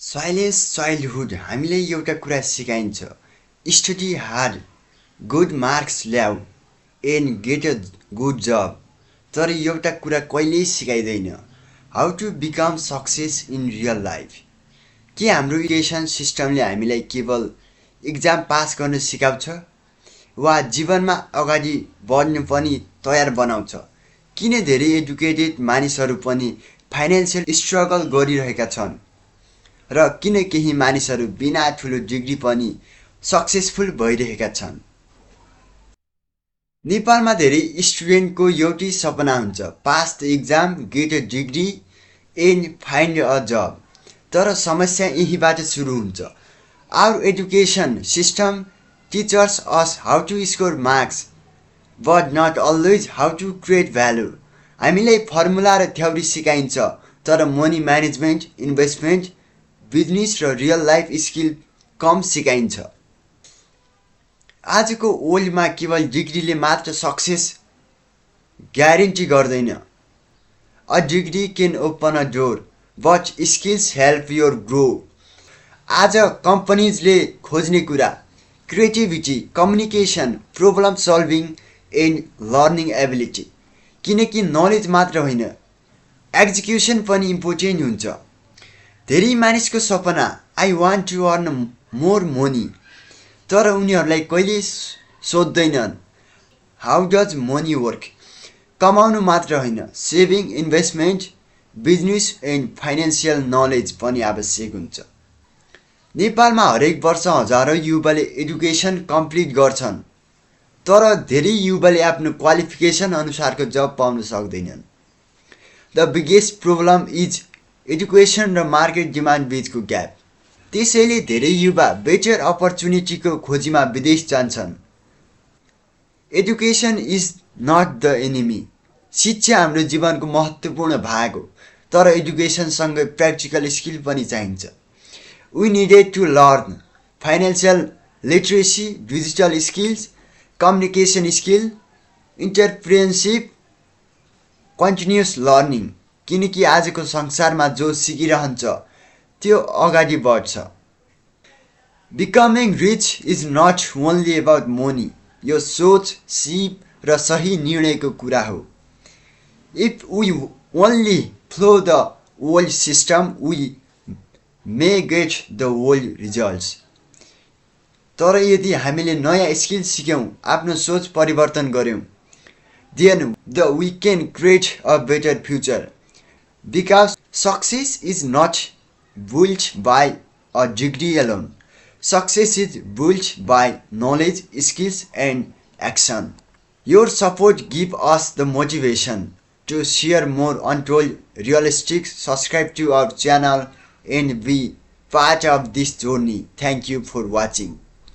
Silence childhood हामीलाई एउटा कुरा सिकाइन्छ, स्टडी हार्ड, गुड मार्क्स ल्याऊ and get a good job. तर एउटा कुरा कहिल्यै सिकाइँदैन, how to become success in real life. के हाम्रो एजुकेसन सिस्टमले हामीलाई केवल इक्जाम पास गर्न सिकाउँछ वा जीवनमा अगाडि बढ्न पनि तयार बनाउँछ? किन धेरै एजुकेटेड मानिसहरू पनि फाइनेन्सियल स्ट्रगल गरिरहेका छन् र किन केही मानिसहरू बिना ठुलो डिग्री पनि सक्सेसफुल भइरहेका छन्? नेपालमा धेरै स्टुडेन्टको एउटै सपना हुन्छ, pass the exam, get a degree and find a job. तर समस्या यहीँबाट सुरु हुन्छ। Our education system teachers us how to score marks but not always how to create value. हामीलाई फर्मुला र थ्योरी सिकाइन्छ, तर मनी म्यानेजमेन्ट, इन्भेस्टमेन्ट, बिजनेस र रियल लाइफ स्किल कम सिकाइन्छ। आजको वर्ल्डमा केवल डिग्रीले मात्र सक्सेस ग्यारेन्टी गर्दैन। A degree can open a door but skills help your grow. आज कम्पनीजले खोज्ने कुरा creativity, communication, problem solving and learning ability. किनकि नलेज मात्र होइन, एक्जिक्युसन पनि इम्पोर्टेन्ट हुन्छ। धेरै मानिसको सपना I want to earn more money, तर उनीहरूलाई कहिले सोध्दैनन् हाउ डज मनी वर्क। कमाउनु मात्र होइन, saving, investment, business and financial knowledge पनि आवश्यक हुन्छ। नेपालमा हरेक वर्ष हजारौँ युवाले एजुकेसन कम्प्लिट गर्छन्, तर धेरै युवाले आफ्नो क्वालिफिकेसन अनुसारको जब पाउन सक्दैनन्। The biggest problem is education र मार्केट डिमान्ड बिचको ग्याप। त्यसैले धेरै युवा बेटर अपर्च्युनिटीको खोजीमा विदेश जान्छन्। Education is not the enemy. शिक्षा हाम्रो जीवनको महत्त्वपूर्ण भाग हो, तर एजुकेसनसँगै प्र्याक्टिकल स्किल पनि चाहिन्छ। We needed to learn financial literacy, digital skills, communication skill, entrepreneurship, continuous learning. किनकि आजको संसारमा जो सिकिरहन्छ त्यो अगाडि बढ्छ। Becoming rich is not only about money. यो सोच, सिप र सही निर्णयको कुरा हो। If we only flow the old system we may get the old results. तर यदि हामीले नयाँ स्किल सिक्यौँ, आफ्नो सोच परिवर्तन गऱ्यौँ, then we can create a better future. Because success is not built by a degree alone. Success is built by knowledge, skills and action. Your support gives us the motivation to share more untold realistic. Subscribe to our channel and be part of this journey. Thank you for watching.